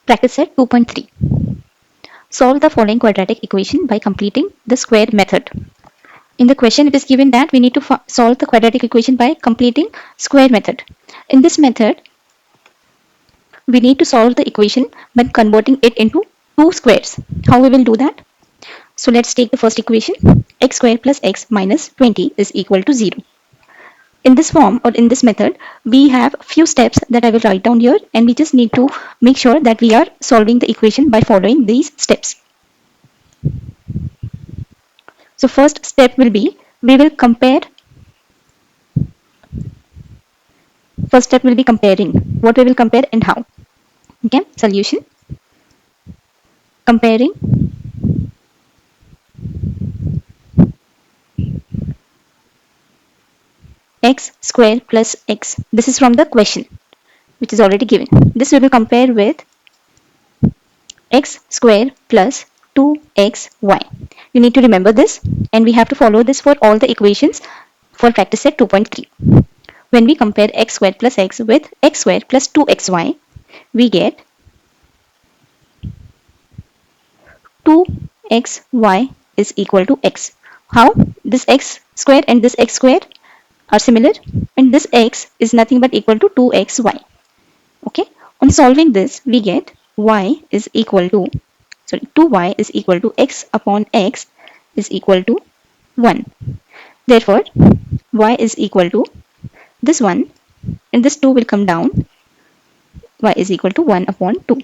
Practice set 2.3. Solve the following quadratic equation by completing the square method. In the question, it is given that we need to solve the quadratic equation by completing square method. In this method, we need to solve the equation by converting it into two squares. How we will do that? So let's take the first equation. X square plus x minus 20 is equal to 0. In this form or in this method, we have few steps that I will write down here, and we just need to make sure that we are solving the equation by following these steps. So first step will be, we will compare. First step will be comparing. What we will compare and how. Okay, solution. Comparing x square plus x. This is from the question, which is already given. This we will compare with x square plus 2xy. You need to remember this, and we have to follow this for all the equations for practice set 2.3. When we compare x square plus x with x square plus 2xy, we get 2xy is equal to x. How? This x square and this x square are similar, and this x is nothing but equal to 2xy. Okay, on solving this, we get y is equal to 2y is equal to x upon x is equal to 1. Therefore, y is equal to this one, and this 2 will come down. Y is equal to 1 upon 2.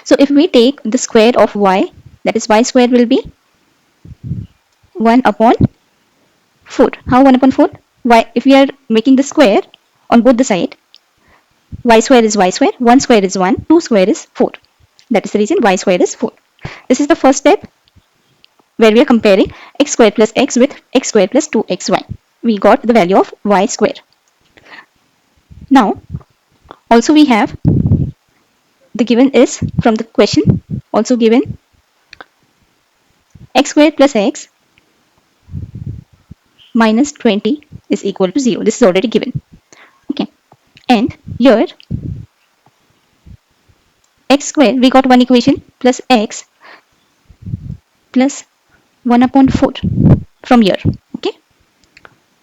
So if we take the square of y, that is y square will be 1 upon 4. How 1 upon 4? Y, if we are making the square on both the side, y square is y square, 1 square is 1, 2 square is 4. That is the reason y square is 4. This is the first step where we are comparing x square plus x with x square plus 2xy. We got the value of y square. Now, also we have the given is from the question, also given x square plus x minus 20 is equal to 0. This is already given. Okay, and here x square, we got one equation, plus x plus 1 upon 4 from here. Okay,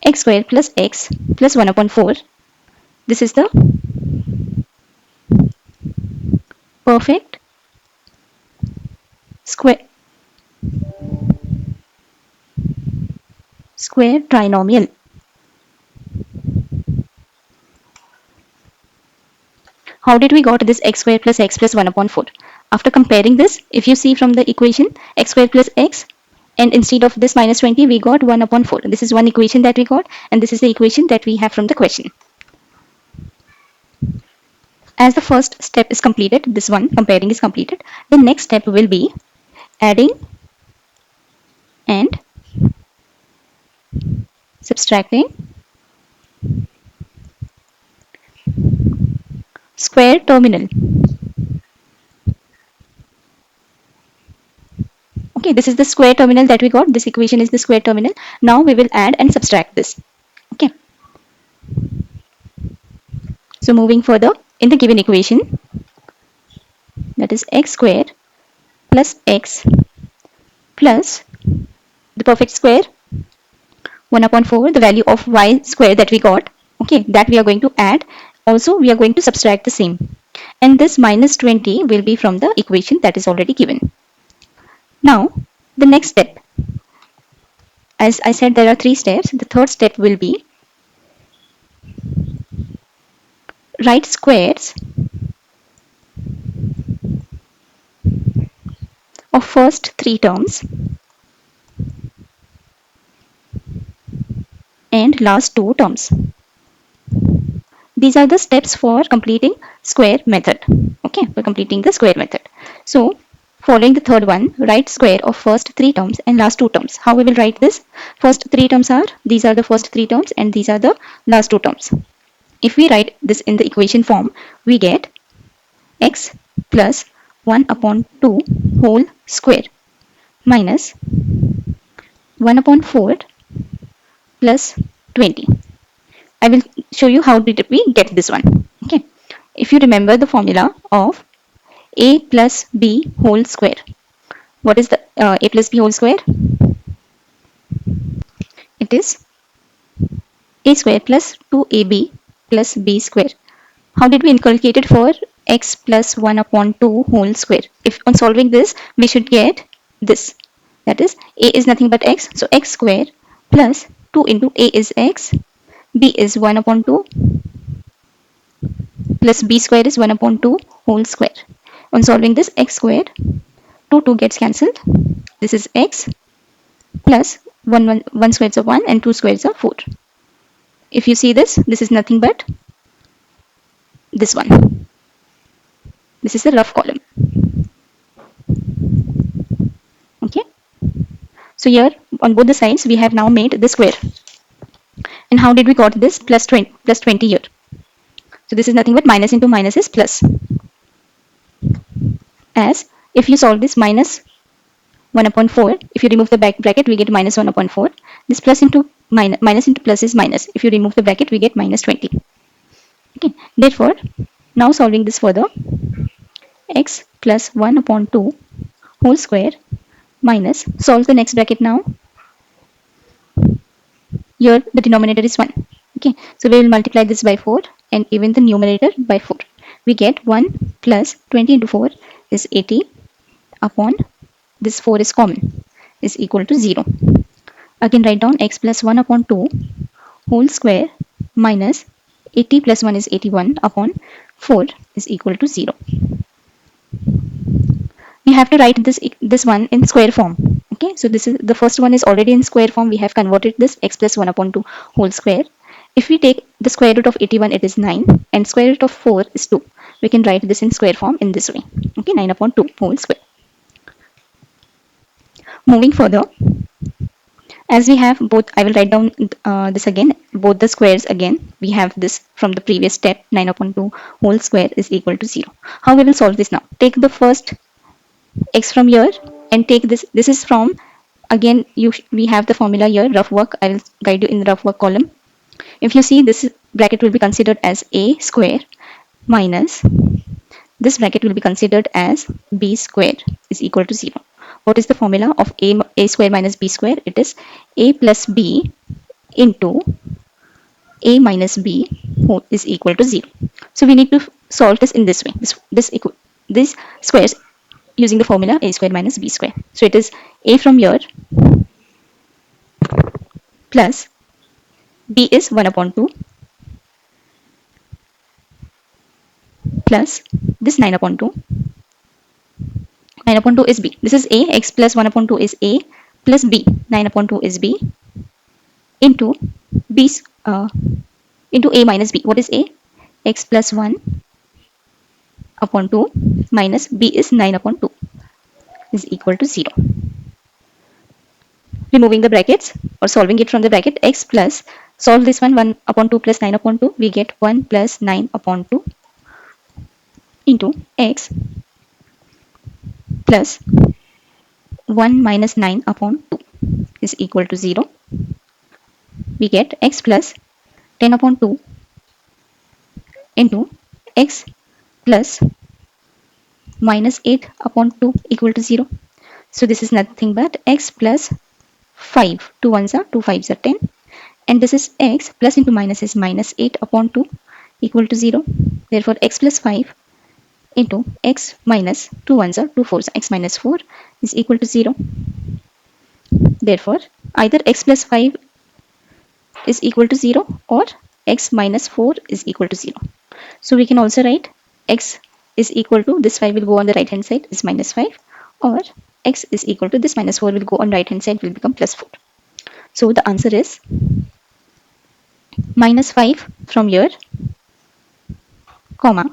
x square plus x plus 1 upon 4. This is the perfect square trinomial. How did we got this x square plus x plus 1 upon 4? After comparing this, if you see from the equation x square plus x, and instead of this minus 20, we got 1 upon 4. This is one equation that we got, and this is the equation that we have from the question. As the first step is completed, this one comparing is completed, the next step will be adding and subtracting square terminal. Okay, this is the square terminal that we got. This equation is the square terminal. Now we will add and subtract this. Okay. So moving further, in the given equation, that is x square plus x plus the perfect square 1 upon 4, the value of y square that we got. Okay, that we are going to add. Also, we are going to subtract the same. And this minus 20 will be from the equation that is already given. Now, the next step. As I said, there are 3 steps. The third step will be write squares of first 3 terms and last 2 terms. These are the steps for completing square method. Okay, for completing the square method. So, following the third one, write square of first 3 terms and last 2 terms. How we will write this? First 3 terms are, these are the first 3 terms, and these are the last 2 terms. If we write this in the equation form, we get x plus 1 upon 2 whole square minus 1 upon 4 plus 20. I will show you how did we get this one. Okay, if you remember the formula of a plus b whole square. What is the a plus b whole square? It is a square plus 2ab plus b square. How did we inculcate it for x plus 1 upon 2 whole square? If on solving this, we should get this. That is, a is nothing but x. So x square plus 2 into a is x, b is 1 upon 2 plus b square is 1 upon 2 whole square. On solving this, x square, 2 gets cancelled. This is x plus 1 squares of 1 and 2 squares of 4. If you see this, this is nothing but this one. This is the rough column. Okay. So here on both the sides we have now made the square. And how did we got this plus 20 here? So this is nothing but minus into minus is plus. As if you solve this minus 1 upon 4, if you remove the bracket we get minus 1 upon 4. This plus into minus into plus is minus. If you remove the bracket we get minus 20. Okay. Therefore, now solving this further, x plus 1 upon 2 whole square minus, solve the next bracket now. Here the denominator is 1. Okay, so we will multiply this by 4 and even the numerator by 4. We get 1 plus 20 into 4 is 80 upon this 4 is common is equal to 0. Again write down x plus 1 upon 2 whole square minus 80 plus 1 is 81 upon 4 is equal to 0. We have to write this one in square form. Okay, so this is the first one is already in square form. We have converted this x plus 1 upon 2 whole square. If we take the square root of 81, it is 9 and square root of 4 is 2. We can write this in square form in this way. Okay, 9 upon 2 whole square. Moving further, as we have both, I will write down this again, both the squares again. We have this from the previous step, 9 upon 2 whole square is equal to 0. How we will solve this now? Take the first x from here and take this is from, again we have the formula here, rough work. I will guide you in the rough work column. If you see, this bracket will be considered as a square minus this bracket will be considered as b square is equal to 0. What is the formula of a square minus b square? It is a plus b into a minus b is equal to 0. So we need to solve this in this way. This squares using the formula a square minus b square. So it is a from here plus b is 1 upon 2 plus this 9 upon 2. 9 upon 2 is b. This is a, x plus 1 upon 2 is a plus b. 9 upon 2 is b into b into a minus b. What is a? X plus 1 upon 2 minus b is 9 upon 2 is equal to 0. Removing the brackets or solving it from the bracket, x plus, solve this one, 1 upon 2 plus 9 upon 2, we get 1 plus 9 upon 2 into x plus 1 minus 9 upon 2 is equal to 0. We get x plus 10 upon 2 into x plus minus 8 upon 2 equal to 0. So this is nothing but x plus 5. 2 ones are 2 5s are 10. And this is x plus into minus is minus 8 upon 2 equal to 0. Therefore, x plus 5 into x minus 2 ones are 2 4s, x minus 4 is equal to 0. Therefore, either x plus 5 is equal to 0 or x minus 4 is equal to 0. So we can also write x is equal to, this 5 will go on the right hand side is minus 5, or x is equal to this minus 4 will go on right hand side will become plus 4. So the answer is minus 5 from here, comma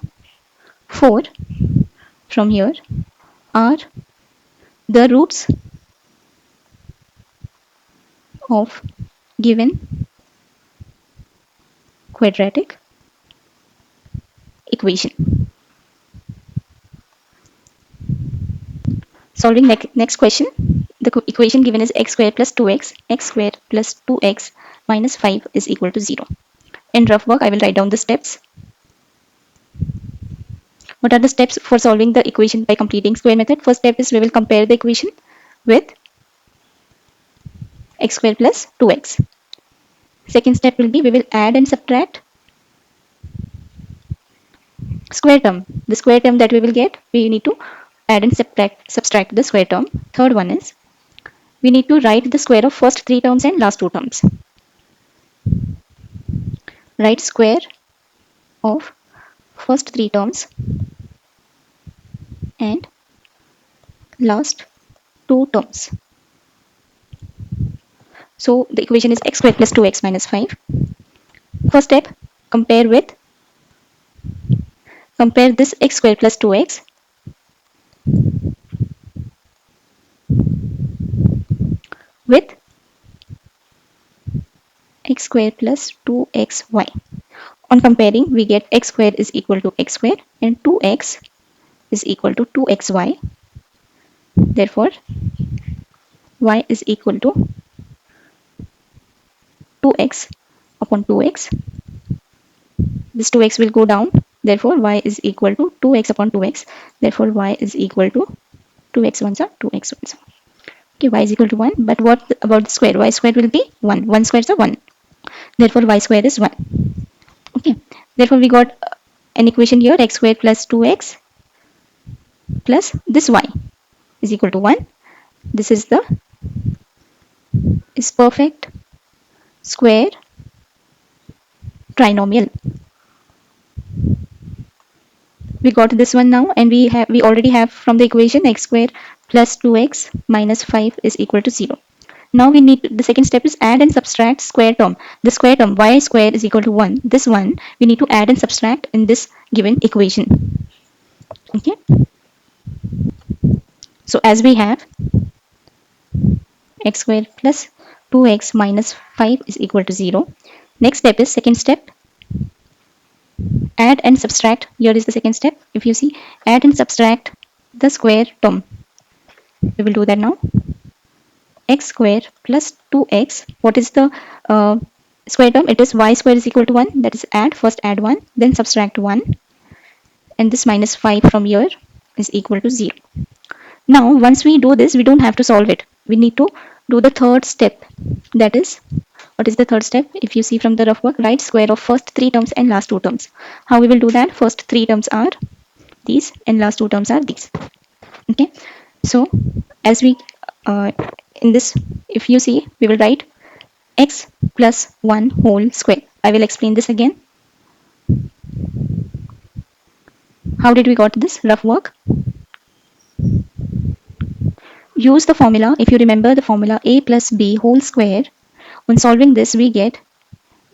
4 from here are the roots of given quadratic equation. Solving next question, the equation given is x square plus 2x, x square plus 2x minus 5 is equal to 0. In rough work, I will write down the steps. What are the steps for solving the equation by completing square method? First step is we will compare the equation with x square plus 2x. Second step will be we will add and subtract square term. The square term that we will get, we need to add and subtract the square term. Third one is we need to write the square of first three terms and last two terms. Write square of first three terms and last two terms. So the equation is x square plus 2x minus 5. First step, compare this x square plus 2x with x square plus 2xy. On comparing, we get x square is equal to x square and 2x is equal to 2xy. Therefore, y is equal to 2x upon 2x. This 2x will go down. Therefore, y is equal to 2x upon 2x. Therefore, y is equal to 2x ones are 2x ones. Okay, y is equal to 1. But what about the square? Y square will be 1. 1 square is a 1. Therefore, y square is 1. Okay. Therefore, we got an equation here, x square plus 2x plus this y is equal to 1. This is the perfect square trinomial. We got this one now, and we already have from the equation x square plus 2x minus 5 is equal to 0. Now we need the second step is add and subtract square term. The square term y square is equal to 1. This one we need to add and subtract in this given equation. Okay. So as we have x square plus 2x minus 5 is equal to 0. Next step is second step, add and subtract. Here is the second step. If you see, add and subtract the square term. We will do that now. X square plus 2x. What is the square term? It is y square is equal to 1. That is add. First add 1, then subtract 1. And this minus 5 from here is equal to 0. Now, once we do this, we don't have to solve it. We need to do the third step. That is, what is the third step? If you see from the rough work, write square of first three terms and last two terms. How we will do that? First three terms are these and last two terms are these. Okay. So, as we in this, if you see, we will write x plus 1 whole square. I will explain this again. How did we got this rough work? Use the formula. If you remember the formula a plus b whole square, when solving this we get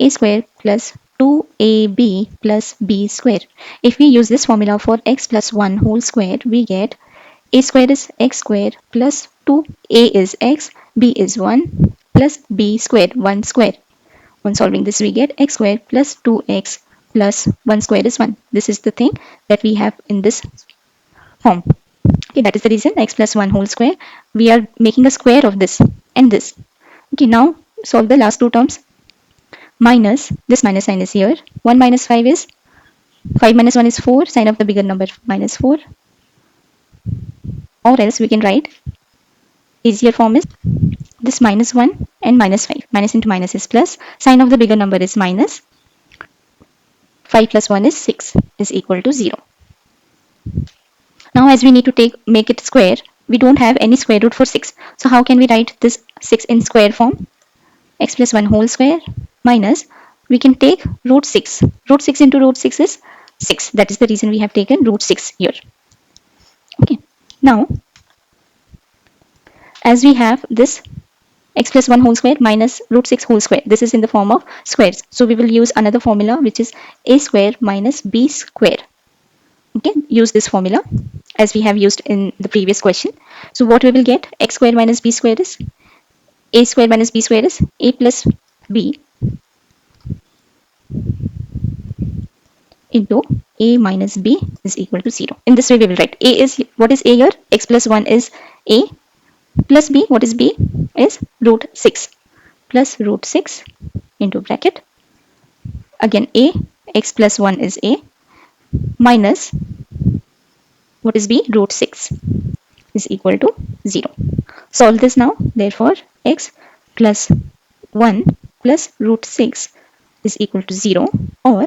a square plus 2ab plus b square. If we use this formula for x plus 1 whole square, we get a square is x square plus 2a is x, b is 1 plus b square 1 square. When solving this we get x square plus 2x plus 1 square is 1. This is the thing that we have in this form. Okay, that is the reason x plus 1 whole square. We are making a square of this and this. Okay, now solve the last two terms. Minus, this minus sign is here. 1 minus 5 is 5 minus 1 is 4. Sign of the bigger number minus 4. Or else we can write easier form is this minus 1 and minus 5. Minus into minus is plus. Sign of the bigger number is minus. 5 plus 1 is 6 is equal to 0. Now as we need to make it square, we don't have any square root for 6. So how can we write this 6 in square form? X plus 1 whole square minus, we can take root 6. Root 6 into root 6 is 6. That is the reason we have taken root 6 here. Okay. Now, as we have this x plus 1 whole square minus root 6 whole square. This is in the form of squares. So we will use another formula which is a square minus b square. Okay, use this formula as we have used in the previous question. So what we will get, x square minus b square is a square minus b square is a plus b into a minus b is equal to 0. In this way we will write a is, what is a here? X plus 1 is a plus b, what is b? Is root 6 plus root 6 into bracket. Again a, x plus 1 is a minus What is b? Root 6 is equal to 0. Solve this now. Therefore, x plus 1 plus root 6 is equal to 0, or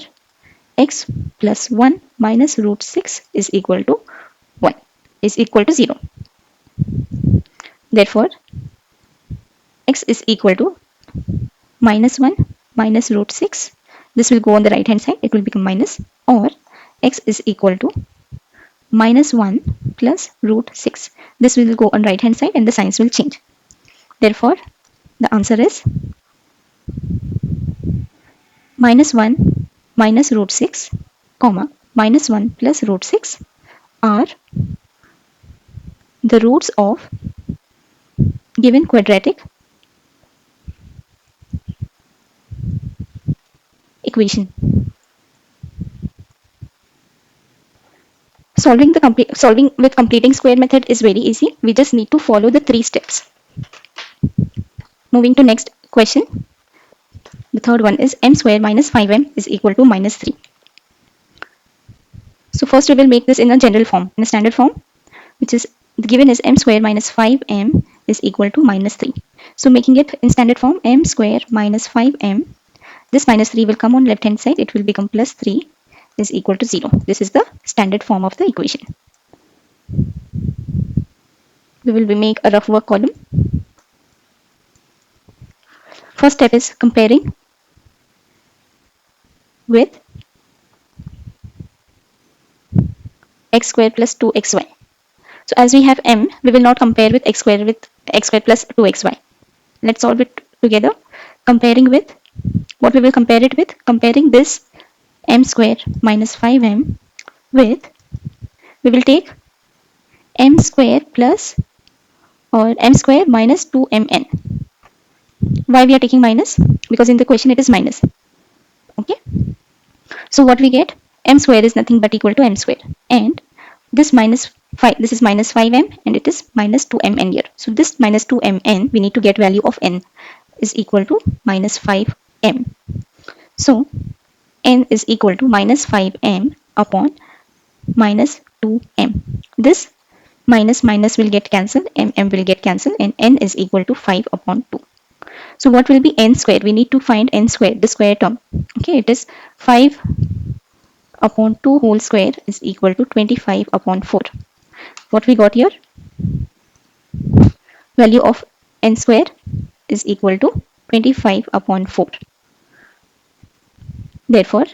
x plus 1 minus root 6 is equal to 1 is equal to 0. Therefore, x is equal to minus 1 minus root 6. This will go on the right hand side. It will become minus, or x is equal to minus 1 plus root 6. This will go on right hand side and the signs will change. Therefore, the answer is minus 1 minus root 6, comma, minus 1 plus root 6 are the roots of given quadratic equation. Solving with completing square method is very easy. We just need to follow the 3 steps. Moving to next question. The third one is m square minus 5m is equal to minus 3. So first we will make this in a general form, in a standard form, which is given as m square minus 5m is equal to minus 3. So making it in standard form, m square minus 5m, this minus 3 will come on left hand side, it will become plus 3 is equal to 0. This is the standard form of the equation. We will make a rough work column. First step is comparing with x square plus 2xy. So as we have m, we will not compare with x square plus 2xy. Let's solve it together. Comparing with, what we will compare it with? Comparing this m square minus 5m with, we will take m square plus, or m square minus 2mn. Why we are taking minus? Because in the question it is minus. Okay. So what we get? M square is nothing but equal to m square. And this minus 5, this is minus 5m and it is minus 2mn here. So this minus 2mn, we need to get value of n is equal to minus 5m. So n is equal to minus 5m upon minus 2m. This minus minus will get cancelled, m will get cancelled, and n is equal to 5 upon 2. So what will be n square? We need to find n square, the square term. Okay, it is 5 upon 2 whole square is equal to 25 upon 4. What we got here? Value of n square is equal to 25 upon 4. Therefore,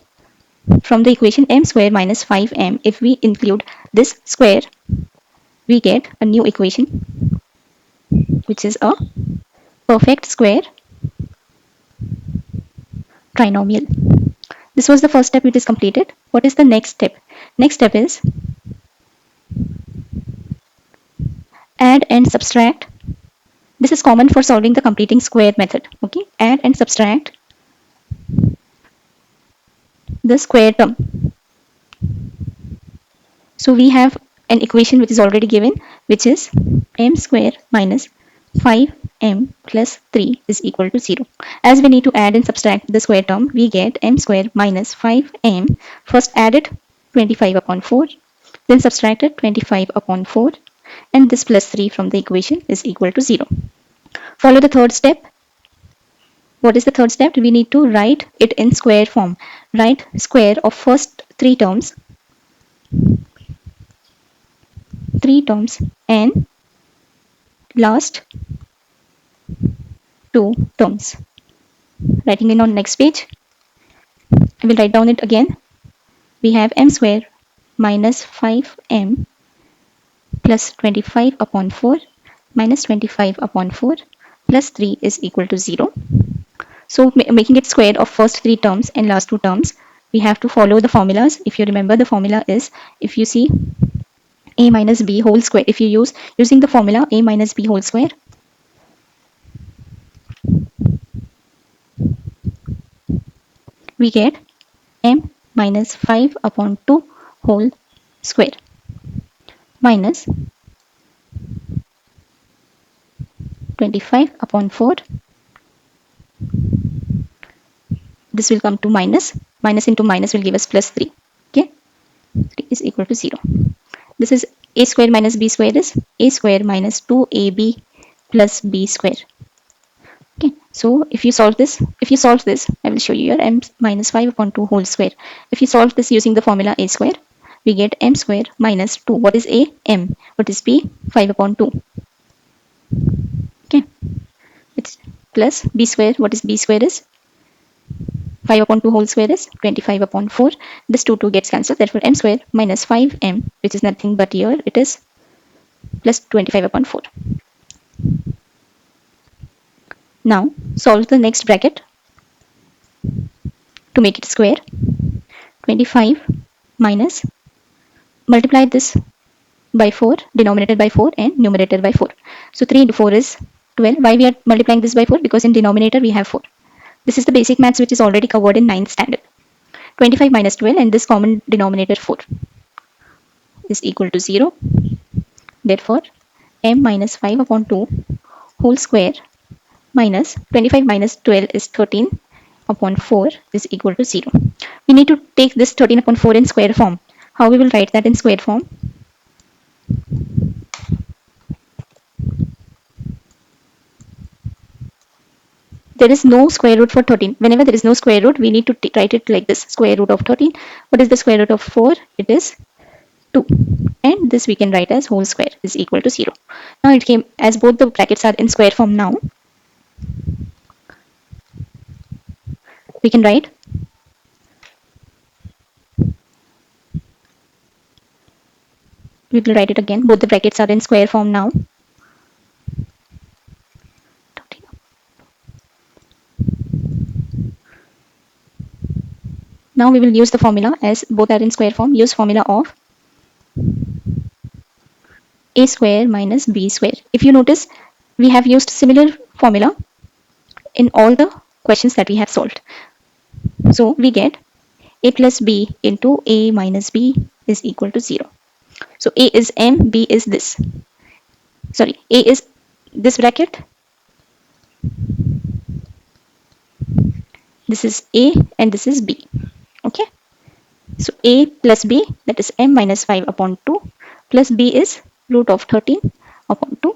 from the equation m square minus 5m, if we include this square, we get a new equation, which is a perfect square trinomial. This was the first step which is completed. What is the next step? Next step is add and subtract. This is common for solving the completing square method. Okay, add and subtract the square term. So we have an equation which is already given, which is m square minus 5m plus 3 is equal to 0. As we need to add and subtract the square term, we get m square minus 5m. First added 25 upon 4, then subtracted 25 upon 4, and this plus 3 from the equation is equal to 0. Follow the third step. What is the third step? We need to write it in square form. Write square of first 3 terms and last 2 terms. Writing it on next page. I will write down it again. We have m square minus 5m plus 25 upon 4 minus 25 upon 4 plus 3 is equal to 0. So making it square of first 3 terms and last 2 terms, we have to follow the formulas. If you remember, the formula is, if you see a minus b whole square, if you using the formula a minus b whole square, we get m minus 5 upon 2 whole square minus 25 upon 4. This will come to minus into minus will give us plus 3. Okay, 3 is equal to 0. This is a square minus b square is a square minus 2ab plus b square. Okay, so if you solve this, I will show you your m minus 5 upon 2 whole square. If you solve this using the formula a square, we get m square minus 2. What is a? M. What is b? 5 upon 2. Okay, it's plus b square. What is b square is? 5 upon 2 whole square is 25 upon 4. This 2 gets cancelled. Therefore, m square minus 5m, which is nothing but here, it is plus 25 upon 4. Now, solve the next bracket to make it square. 25 minus, multiply this by 4, denominator by 4 and numerator by 4. So 3 into 4 is 12. Why we are multiplying this by 4? Because in denominator we have 4. This is the basic maths which is already covered in 9th standard. 25 minus 12 and this common denominator 4 is equal to 0. Therefore, m minus 5 upon 2 whole square minus 25 minus 12 is 13 upon 4 is equal to 0. We need to take this 13 upon 4 in square form. How we will write that in square form? There is no square root for 13. Whenever there is no square root, we need to write it like this. Square root of 13. What is the square root of 4? It is 2. And this we can write as whole square is equal to 0. Now it came, as both the brackets are in square form now, we can write we will write it again. Both the brackets are in square form now. Now we will use the formula, as both are in square form. Use formula of a square minus b square. If you notice, we have used similar formula in all the questions that we have solved. So we get a plus b into a minus b is equal to 0. So a is m, b is this. Sorry, a is this bracket. This is a and this is b. Okay. So a plus b, that is m minus 5 upon 2 plus b is root of 13 upon 2.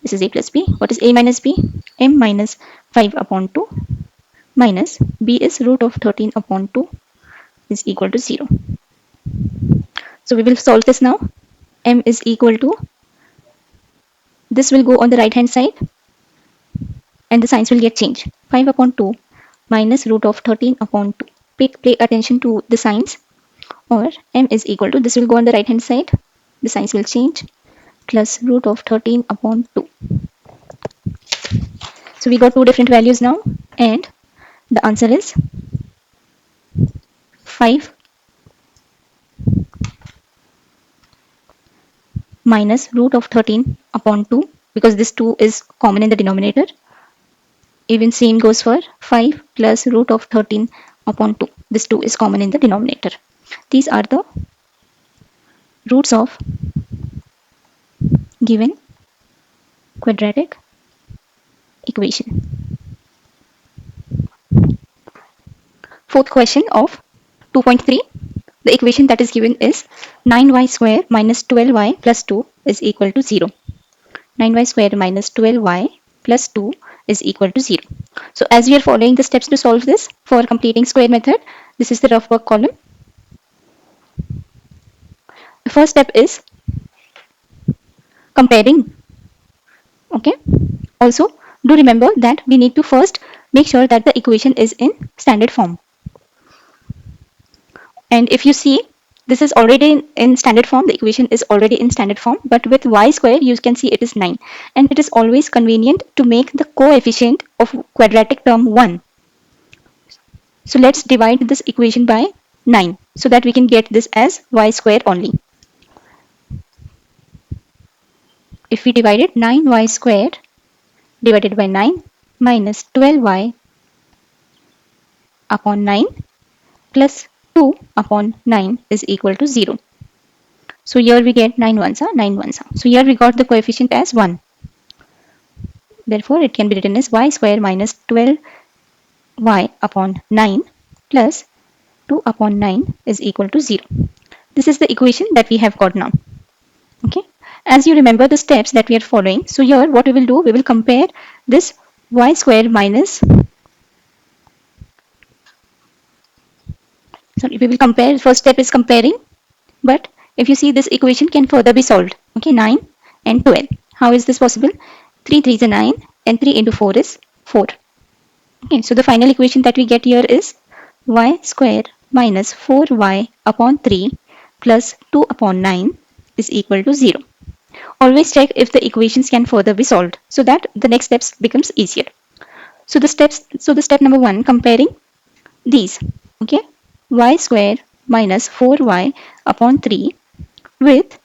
This is a plus b. What is a minus b? M minus 5 upon 2 minus b is root of 13 upon 2 is equal to 0. So we will solve this now. M is equal to, this will go on the right hand side and the signs will get changed. 5 upon 2 minus root of 13 upon 2. Pay attention to the signs. Or m is equal to, this will go on the right hand side, the signs will change, plus root of 13 upon 2. So we got two different values now, and the answer is 5 minus root of 13 upon 2, because this 2 is common in the denominator. Even same goes for 5 plus root of 13 upon 2. This 2 is common in the denominator. These are the roots of given quadratic equation. Fourth question of 2.3. The equation that is given is 9y square minus 12y plus 2 is equal to 0. 9y square minus 12y plus 2 is equal to 0. So as we are following the steps to solve this for completing square method, this is the rough work column. The first step is comparing. Okay. Also, do remember that we need to first make sure that the equation is in standard form. And if you see, this is already in standard form, the equation is already in standard form, but with y square you can see it is 9, and it is always convenient to make the coefficient of quadratic term 1. So let's divide this equation by 9 so that we can get this as y square only. If we divide it, 9y square divided by 9 minus 12y upon 9 plus 2 upon 9 is equal to 0. So here we get 9 ones are 9 ones are. So here we got the coefficient as 1. Therefore, it can be written as y square minus 12y upon 9 plus 2 upon 9 is equal to 0. This is the equation that we have got now. as you remember the steps that we are following, so here what we will do, we will compare this y square minus, sorry, we will compare, first step is comparing, but if you see this equation can further be solved. Okay, 9 and 12. How is this possible? 3 3 is a 9 and 3 into 4 is 4. Okay, so the final equation that we get here is y square minus 4y upon 3 plus 2 upon 9 is equal to 0. Always check if the equations can further be solved so that the next steps becomes easier. So the step number 1, comparing these. Okay, y square minus 4y upon 3 with,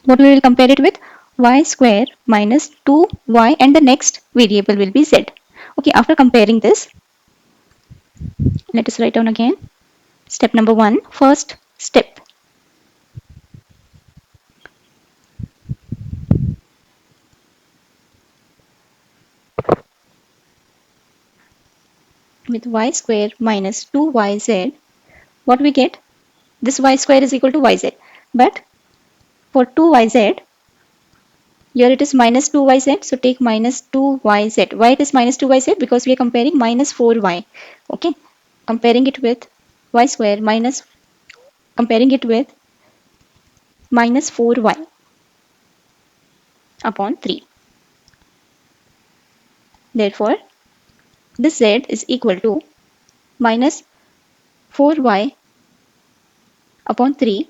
what we will compare it with, y square minus 2y, and the next variable will be z. Okay, after comparing this, let us write down again. Step number 1, first step. With y square minus 2yz, what we get? This y square is equal to yz. But for 2yz, here it is minus 2yz. So take minus 2yz. Why it is minus 2yz? Because we are comparing minus 4y. Okay. Comparing it with y square minus, comparing it with minus 4y upon 3. Therefore, this z is equal to minus 4y upon 3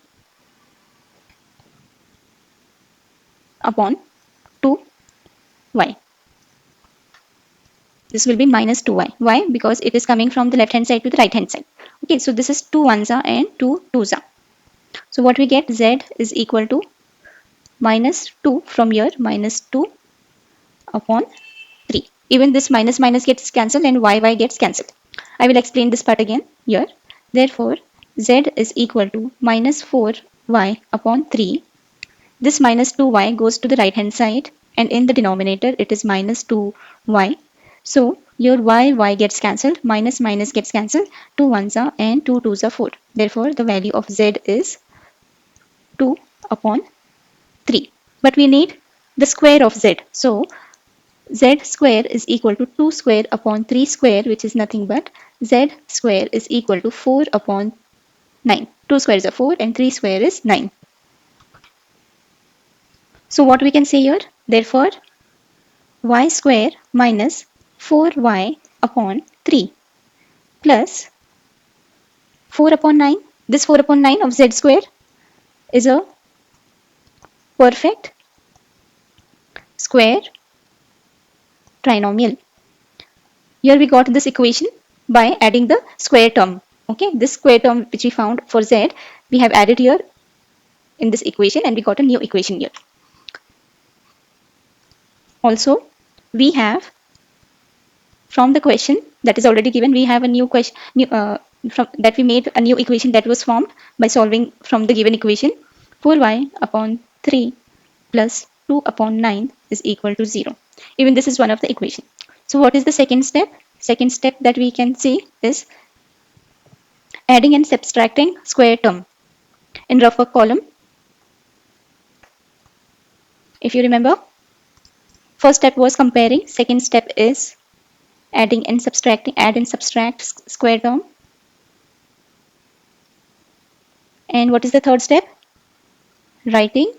upon 2y. This will be minus 2y. Why? Because it is coming from the left hand side to the right hand side. Okay, so this is 2 ones are and 2 twos are. So what we get, z is equal to minus 2 from here, minus 2 upon 3. Even this minus minus gets cancelled and y gets cancelled. I will explain this part again here. Therefore, z is equal to minus 4y upon 3. This minus 2y goes to the right hand side, and in the denominator it is minus 2y. So your y gets cancelled, minus minus gets cancelled, 2 ones are and 2 twos are 4. Therefore, the value of z is 2 upon 3. But we need the square of z. So z square is equal to 2 square upon 3 square, which is nothing but z square is equal to 4 upon 9. 2 squares are 4 and 3 square is 9. So what we can say here? Therefore, y square minus 4y upon 3 plus 4 upon 9. This 4 upon 9 of z square is a perfect square trinomial. Here we got this equation by adding the square term. Okay, this square term which we found for z, we have added here in this equation and we got a new equation here. Also, we have from the question that is already given, we have a new question, from that we made a new equation that was formed by solving from the given equation. 4y upon 3 plus 2 upon 9 is equal to 0. Even this is one of the equation. So what is the second step? Second step that we can see is adding and subtracting square term in rough work column. If you remember, first step was comparing, second step is adding and subtracting, add and subtract square term. And what is the third step? Writing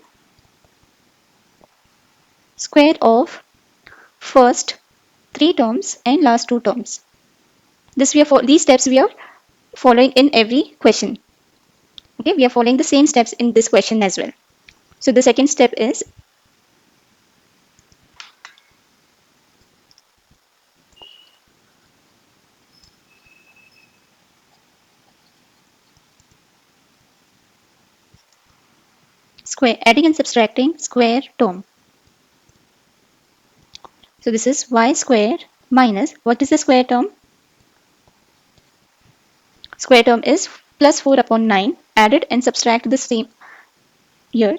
square of first 3 terms and last 2 terms. These steps we are following in every question. Okay, we are following the same steps in this question as well. So the second step is adding and subtracting square term. So this is y square minus, what is the square term? Square term is plus 4 upon 9, added and subtract the same here,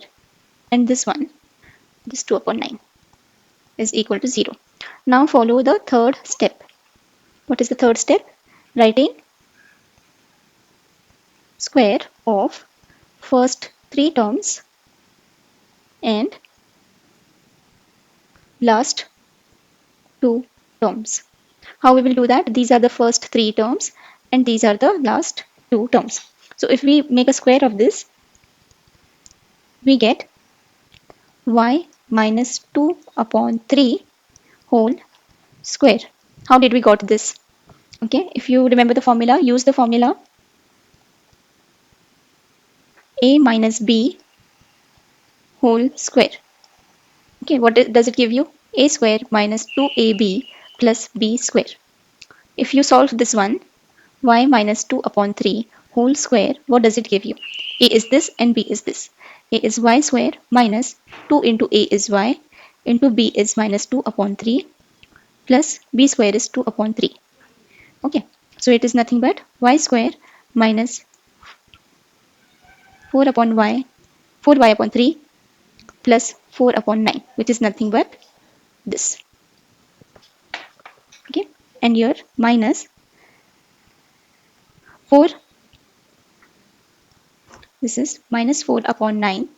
and this one, this 2 upon 9 is equal to 0. Now follow the third step. What is the third step? Writing square of first 3 terms and last two terms. How we will do that? These are the first three terms and these are the last two terms. So if we make a square of this, we get y minus 2 upon 3 whole square. How did we got this? Okay, if you remember the formula, use the formula a minus b whole square. Okay, what does it give you? A square minus 2ab plus b square. If you solve this one, y minus 2 upon 3 whole square, what does it give you? A is this and b is this. A is y square minus 2 into a is y into b is minus 2 upon 3 plus b square is 2 upon 3. Okay, so it is nothing but y square minus 4 upon y, 4y upon 3 plus 4 upon 9, which is nothing but this. Okay, and here minus 4, this is minus 4 upon 9,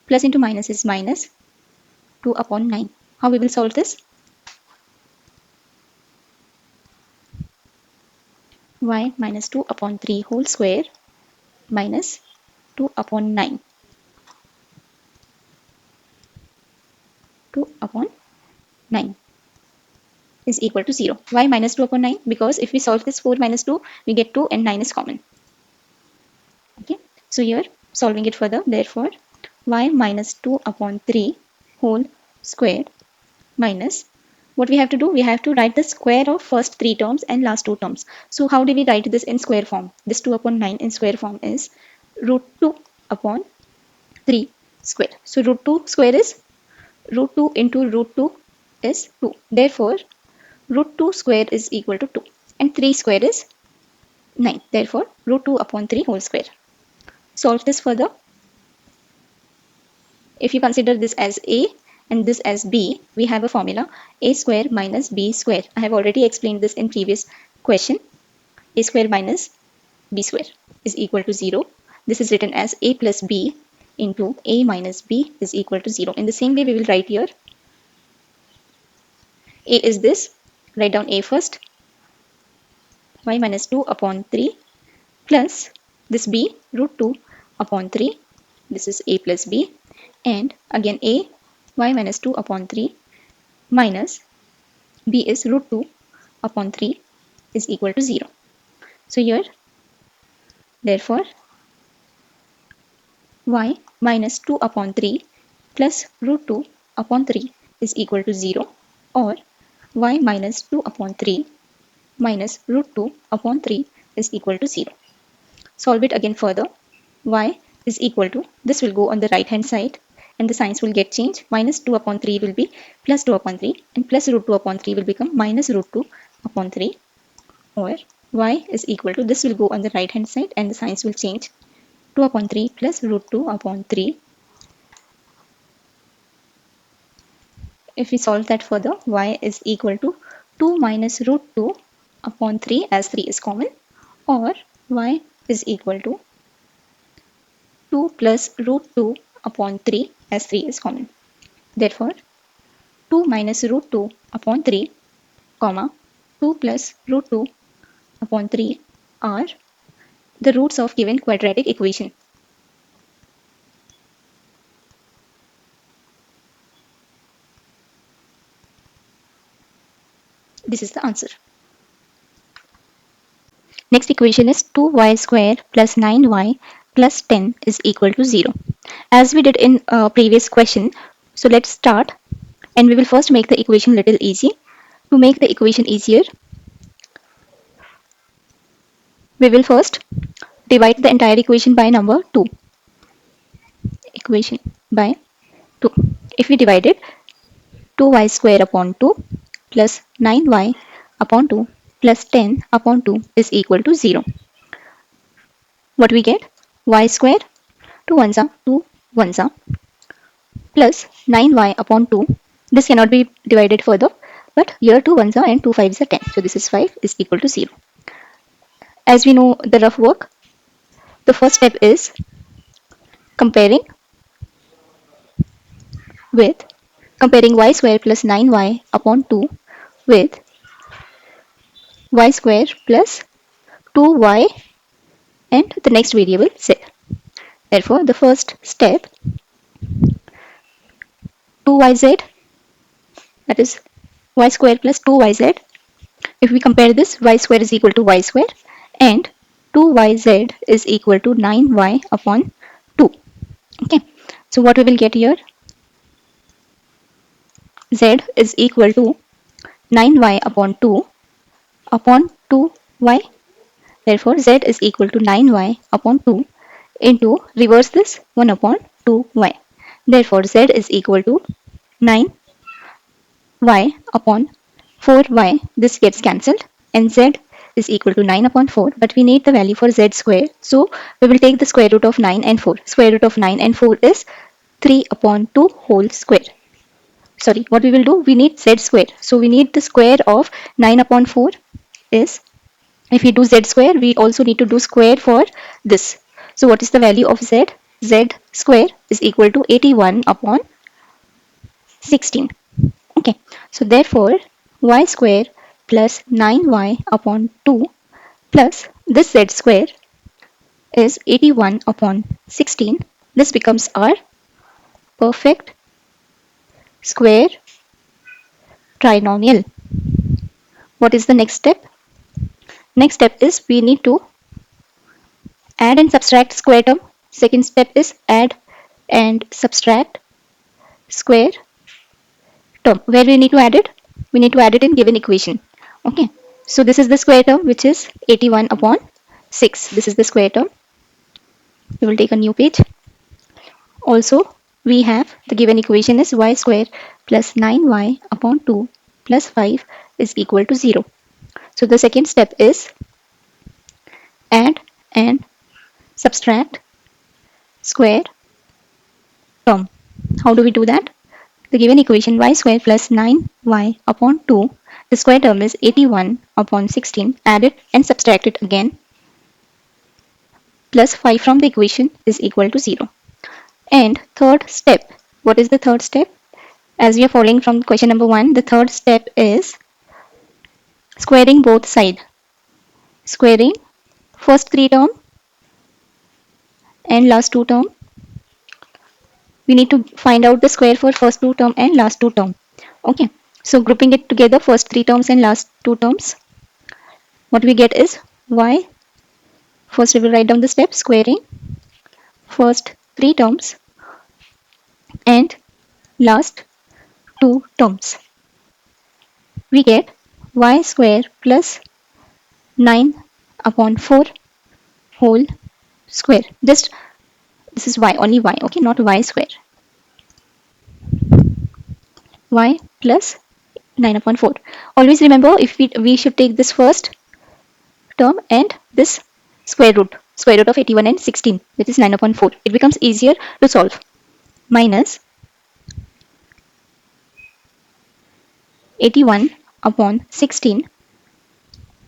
plus into minus is minus 2 upon 9. How we will solve this? Y minus 2 upon 3 whole square minus 2 upon 9. 2 upon 9 is equal to 0. Why minus 2 upon 9? Because if we solve this 4 minus 2, we get 2 and 9 is common. Okay, so here solving it further, therefore y minus 2 upon 3 whole square minus, what we have to do? We have to write the square of first three terms and last two terms. So how do we write this in square form? This 2 upon 9 in square form is root 2 upon 3 square. So root 2 square is root 2 into root 2 is 2. Therefore, root 2 square is equal to 2 and 3 square is 9. Therefore, root 2 upon 3 whole square. Solve this further. If you consider this as a and this as b, we have a formula a square minus b square. I have already explained this in previous question. A square minus b square is equal to 0. This is written as a plus b into a minus b is equal to 0. In the same way, we will write here a is this. Write down a first. Y minus 2 upon 3 plus this b root 2 upon 3. This is a plus b and again a y minus 2 upon 3 minus b is root 2 upon 3 is equal to 0. So here therefore y minus 2 upon 3 plus root 2 upon 3 is equal to 0 or y minus 2 upon 3 minus root 2 upon 3 is equal to 0. Solve it again further. Y is equal to, this will go on the right hand side and the signs will get changed. Minus 2 upon 3 will be plus 2 upon 3 and plus root 2 upon 3 will become minus root 2 upon 3 or y is equal to, this will go on the right hand side and the signs will change. 2 upon 3 plus root 2 upon 3. If we solve that further, y is equal to 2 minus root 2 upon 3 as 3 is common or y is equal to 2 plus root 2 upon 3 as 3 is common. Therefore, 2 minus root 2 upon 3, comma, 2 plus root 2 upon 3 are the roots of given quadratic equation. This is the answer. Next equation is 2y square plus 9y plus 10 is equal to 0. As we did in previous question, so let's start and we will first make the equation little easy. To make the equation easier, we will first divide the entire equation by number 2. Equation by 2. If we divide it, 2y square upon 2 plus 9y upon 2 plus 10 upon 2 is equal to 0. What we get? Y square, 2 ones are 2 ones are plus 9y upon 2. This cannot be divided further, but here 2 ones are and 2 fives are 10. So this is 5 is equal to 0. As we know the rough work, the first step is comparing with comparing y square plus 9y upon 2 with y square plus 2y and the next variable z. Therefore, the first step 2yz, that is y square plus 2yz. If we compare this, y square is equal to y square and 2yz is equal to 9y upon 2. Okay, so what we will get here, z is equal to 9y upon 2 upon 2y. Therefore, z is equal to 9y upon 2 into, reverse this, 1 upon 2y. Therefore, z is equal to 9y upon 4y. This gets cancelled and z is equal to 9 upon 4. But we need the value for z square. So, we will take the square root of 9 and 4. Square root of 9 and 4 is 3 upon 2 whole square. Sorry, what we will do? We need z square. So, we need the square of 9 upon 4 is, if we do z square, we also need to do square for this. So what is the value of z? Z square is equal to 81 upon 16. Okay, so therefore y square plus 9y upon 2 plus this z square is 81 upon 16. This becomes our perfect square trinomial. What is the next step? Next step is we need to add and subtract square term. Second step is add and subtract square term. Where we need to add it? We need to add it in given equation. Okay. So this is the square term, which is 81 upon 6. This is the square term. We will take a new page. Also, we have the given equation is y square plus 9y upon 2 plus 5 is equal to 0. So the second step is add and subtract square term. How do we do that? The given equation y square plus 9y upon 2, the square term is 81 upon 16, add it and subtract it again, plus 5 from the equation is equal to 0. And third step, what is the third step? As we are following from question number 1, the third step is squaring both sides. Squaring first 3 term and last 2 term. We need to find out the square for first 2 term and last 2 term. Okay, so grouping it together, first 3 terms and last 2 terms, what we get is y. First we will write down the step, squaring first 3 terms and last 2 terms. We get y square plus 9 upon 4 whole square. Just this is y, only y, okay, not y square. Y plus 9 upon 4. Always remember, if we should take this first term and this square root of 81 and 16, which is 9 upon 4. It becomes easier to solve. Minus 81 upon 16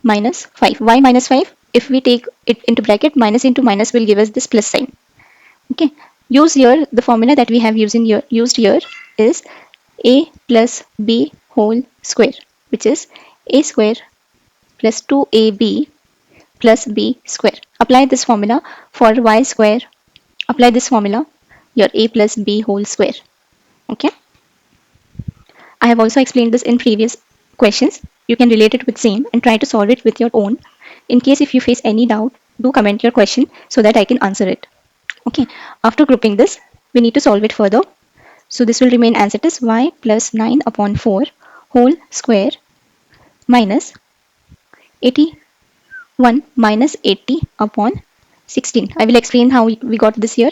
minus 5. Why minus 5? If we take it into bracket, minus into minus will give us this plus sign. Okay. Use here the formula that we have used here is a plus b whole square, which is a square plus 2ab plus b square. Apply this formula for y square. Apply this formula, your a plus b whole square. Okay. I have also explained this in previous questions. You can relate it with same and try to solve it with your own. In case if you face any doubt, do comment your question so that I can answer it. Okay. After grouping this, we need to solve it further. So this will remain as it is, y plus 9 upon 4 whole square minus 81 minus 80 upon 16. I will explain how we got this here.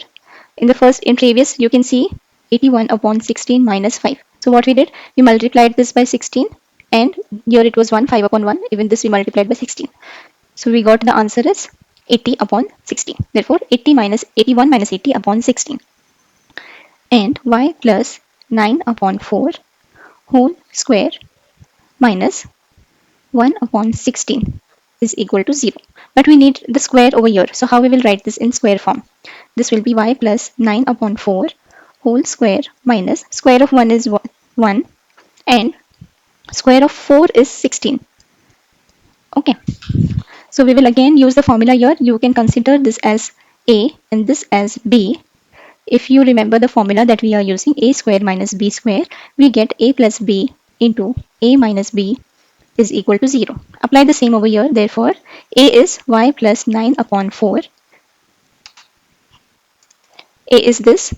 In previous, you can see 81 upon 16 minus 5. So what we did, we multiplied this by 16 and here it was 1, 5 upon 1. Even this we multiplied by 16. So we got the answer is 80 upon 16. Therefore, 81 minus 80 upon 16. And y plus 9 upon 4 whole square minus 1 upon 16 is equal to 0. But we need the square over here. So how we will write this in square form? This will be y plus 9 upon 4 whole square minus square of 1 is 1 and square of 4 is 16. Okay, so we will again use the formula here. You can consider this as a and this as b. If you remember the formula that we are using, a square minus b square, we get a plus b into a minus b is equal to 0. Apply the same over here. Therefore, a is y plus 9 upon 4. A is this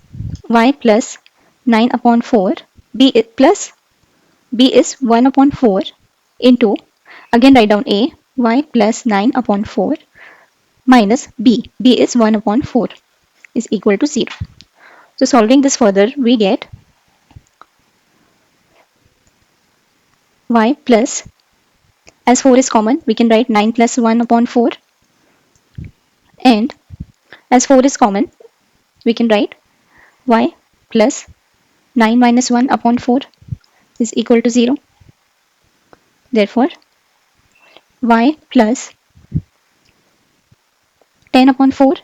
y plus 9 upon 4. Plus b is 1 upon 4 into, again write down a, y plus 9 upon 4 minus b is 1 upon 4 is equal to 0. So solving this further, we get y plus, as 4 is common, we can write 9 plus 1 upon 4, and as 4 is common, we can write y plus 9 minus 1 upon 4 is equal to 0. Therefore, y plus 10 upon 4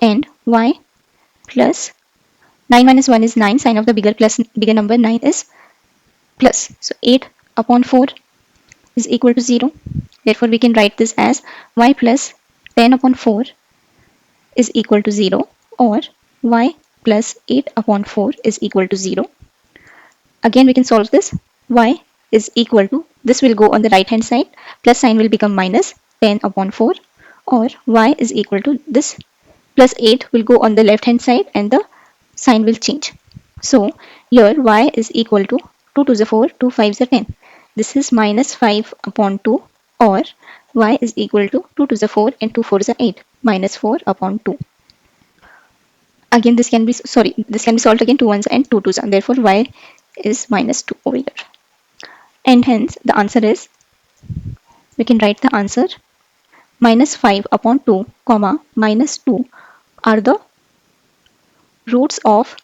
and y plus 9 minus 1 is 9, sign of the bigger number 9 is plus. So 8 upon 4 is equal to 0. Therefore, we can write this as y plus 10 upon 4 is equal to 0, or y plus 8 upon 4 is equal to 0. Again, we can solve this. Y is equal to, this will go on the right hand side, plus sign will become minus 10 upon 4, or y is equal to this plus 8 will go on the left hand side and the sign will change. So here y is equal to 2 to the 4, 2 5s are 10. This is minus 5 upon 2, or y is equal to 2 to the 4 and 2 4s are 8, minus 4 upon 2. Again, this can be solved again 2 ones and 2 twos, and therefore y is minus 2 over here. And hence the answer is, we can write the answer minus 5 upon 2 comma minus 2 are the roots of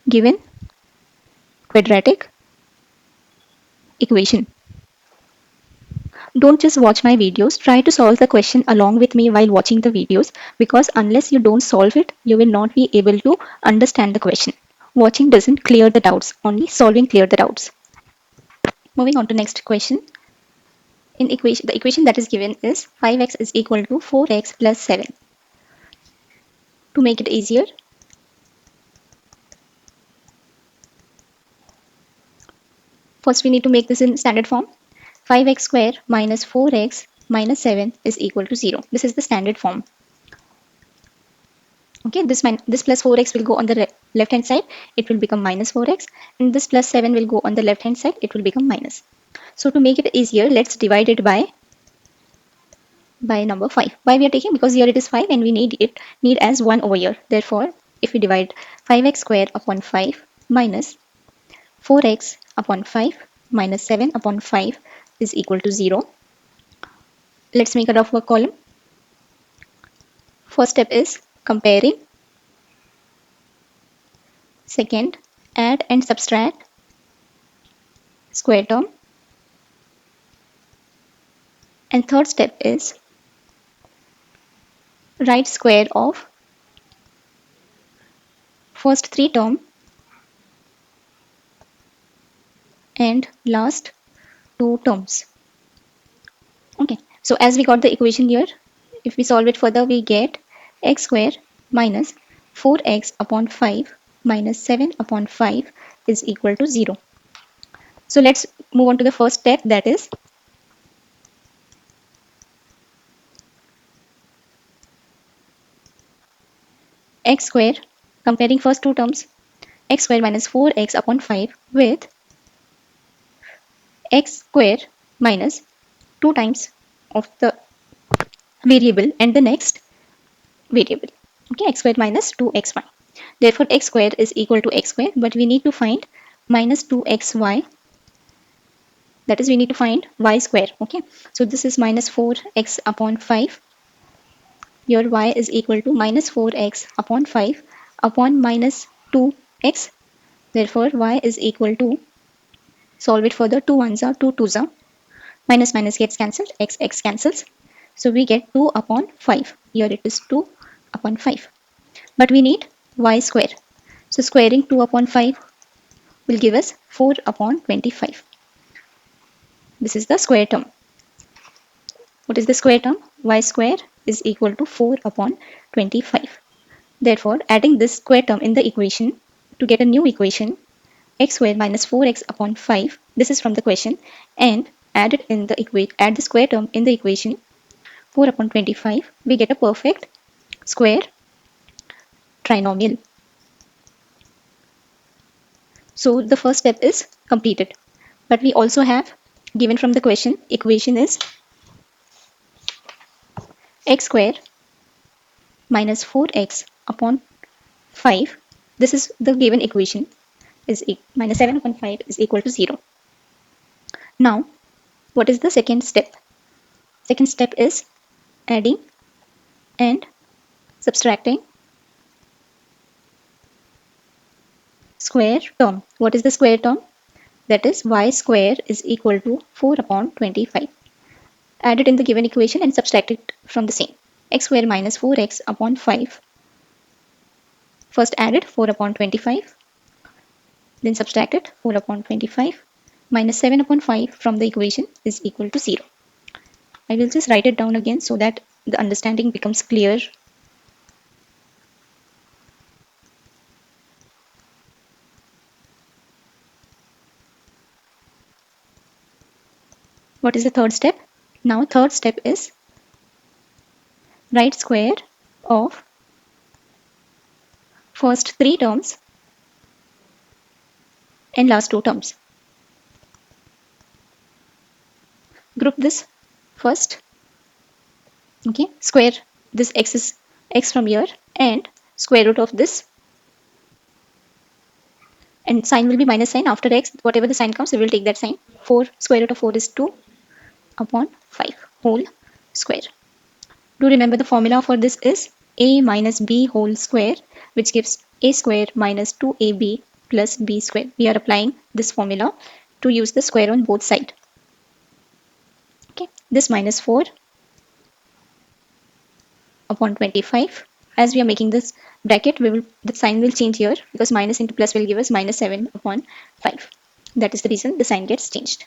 given quadratic equation. Don't just watch my videos, try to solve the question along with me while watching the videos, because unless you don't solve it, you will not be able to understand the question. Watching doesn't clear the doubts, only solving clear the doubts. Moving on to next question. In equation, the equation that is given is 5x is equal to 4x plus 7. To make it easier, first we need to make this in standard form. 5x square minus 4x minus 7 is equal to 0. This is the standard form. Okay, this plus 4x will go on the left hand side, it will become minus 4x, and this plus 7 will go on the left hand side, it will become minus. So to make it easier, let's divide it by number 5. Why we are taking? Because here it is 5 and we need as 1 over here. Therefore, if we divide 5x square upon 5 minus 4x upon 5 minus 7 upon 5 is equal to 0. Let's make a rough work column. First step is comparing. Second, add and subtract square term. And third step is write square of first 3 term and last 2 terms. Okay, so as we got the equation here, if we solve it further, we get x square minus 4x upon 5 minus 7 upon 5 is equal to 0. So let's move on to the first step, that is x square, comparing first 2 terms, x square minus 4x upon 5 with x square minus 2 times of the variable and the next variable. Okay, x square minus 2xy. Therefore, x square is equal to x square, but we need to find minus 2xy. That is, we need to find y square. Okay, so this is minus 4x upon 5. Your y is equal to minus 4x upon 5 upon minus 2x. Therefore, y is equal to, solve it further, 2 ones are 2 twos are, minus minus gets cancelled, x cancels. So we get 2 upon 5. Here it is 2 upon 5. but we need y square. So squaring 2 upon 5 will give us 4 upon 25. This is the square term. What is the square term? Y square is equal to 4 upon 25. Therefore, adding this square term in the equation to get a new equation, x square minus 4x upon 5, this is from the question, and add the square term in the equation 4 upon 25, we get a perfect square trinomial. So the first step is completed. But we also have given from the equation is x square minus 4x upon 5. This is the given equation is minus 7 upon 5 is equal to 0. Now, what is the second step? Second step is adding and subtracting square term. What is the square term? That is y square is equal to 4 upon 25. Add it in the given equation and subtract it from the same. X square minus 4x upon 5. First added 4 upon 25. Then subtracted 4 upon 25 minus 7 upon 5 from the equation is equal to 0. I will just write it down again so that the understanding becomes clear. What is the third step? Now third step is write square of first 3 terms and last 2 terms. Group this first. Okay, square this x is x from here and square root of this, and sign will be minus sign after x. Whatever the sign comes, we will take that sign. 4 square root of 4 is 2 upon 5 whole square. Do remember the formula for this is a minus b whole square, which gives a square minus 2ab plus b square. We are applying this formula to use the square on both sides. Okay, this minus 4 upon 25. As we are making this bracket, the sign will change here because minus into plus will give us minus 7 upon 5. That is the reason the sign gets changed.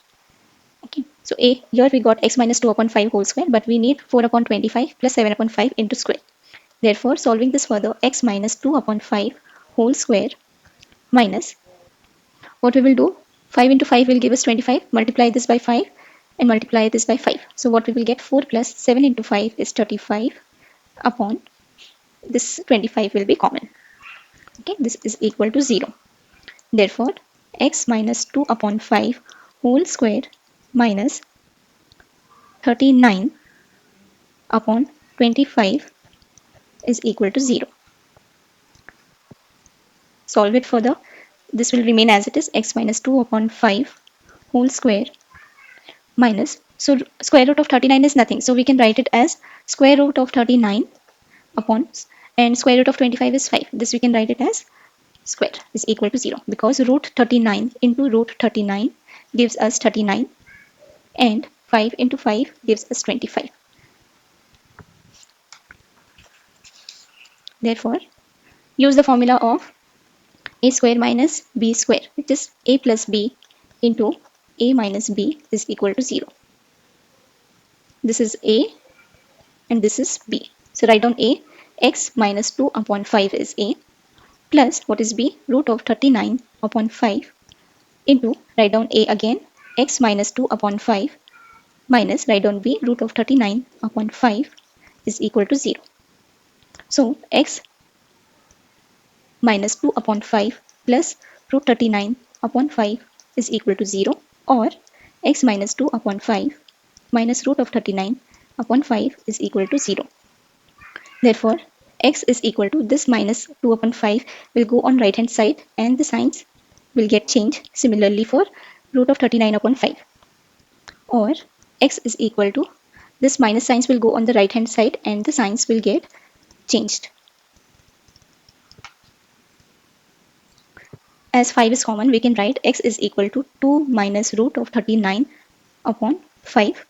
Okay, so here we got x minus 2 upon 5 whole square, but we need 4 upon 25 plus 7 upon 5 into square. Therefore, solving this further, x minus 2 upon 5 whole square minus, what we will do, 5 into 5 will give us 25, multiply this by 5 and multiply this by 5. So what we will get, 4 plus 7 into 5 is 35 upon this 25 will be common. Okay, this is equal to 0. Therefore, x minus 2 upon 5 whole square minus 39 upon 25 is equal to 0. Solve it further. This will remain as it is, x minus 2 upon 5 whole square minus, so square root of 39 is nothing, so we can write it as square root of 39 upon, and square root of 25 is 5. This we can write it as square is equal to 0 because root 39 into root 39 gives us 39 and 5 into 5 gives us 25. Therefore, use the formula of a square minus b square, which is a plus b into a minus b is equal to 0. This is a and this is b. So write down a, x minus 2 upon 5 is a, plus what is b, root of 39 upon 5 into, write down a again, x minus 2 upon 5 minus, write down b, root of 39 upon 5 is equal to 0. So x minus 2 upon 5 plus root 39 upon 5 is equal to 0, or x minus 2 upon 5 minus root of 39 upon 5 is equal to 0. Therefore, x is equal to this minus 2 upon 5 will go on right hand side and the signs will get changed. Similarly for root of 39 upon 5. Or x is equal to this minus signs will go on the right hand side and the signs will get changed. As 5 is common, we can write x is equal to 2 minus root of 39 upon 5,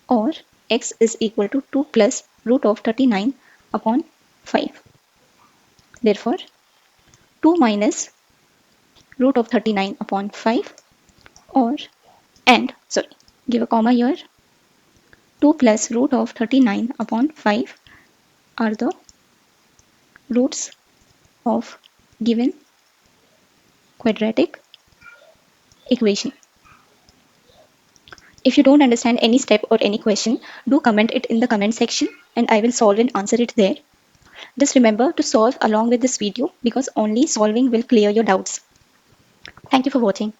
or x is equal to 2 plus root of 39 upon 5. Therefore, 2 minus root of 39 upon 5, or give a comma here, 2 plus root of 39 upon 5 are the roots of given quadratic equation. If you don't understand any step or any question, do comment it in the comment section and I will solve and answer it there. Just remember to solve along with this video because only solving will clear your doubts. Thank you for watching.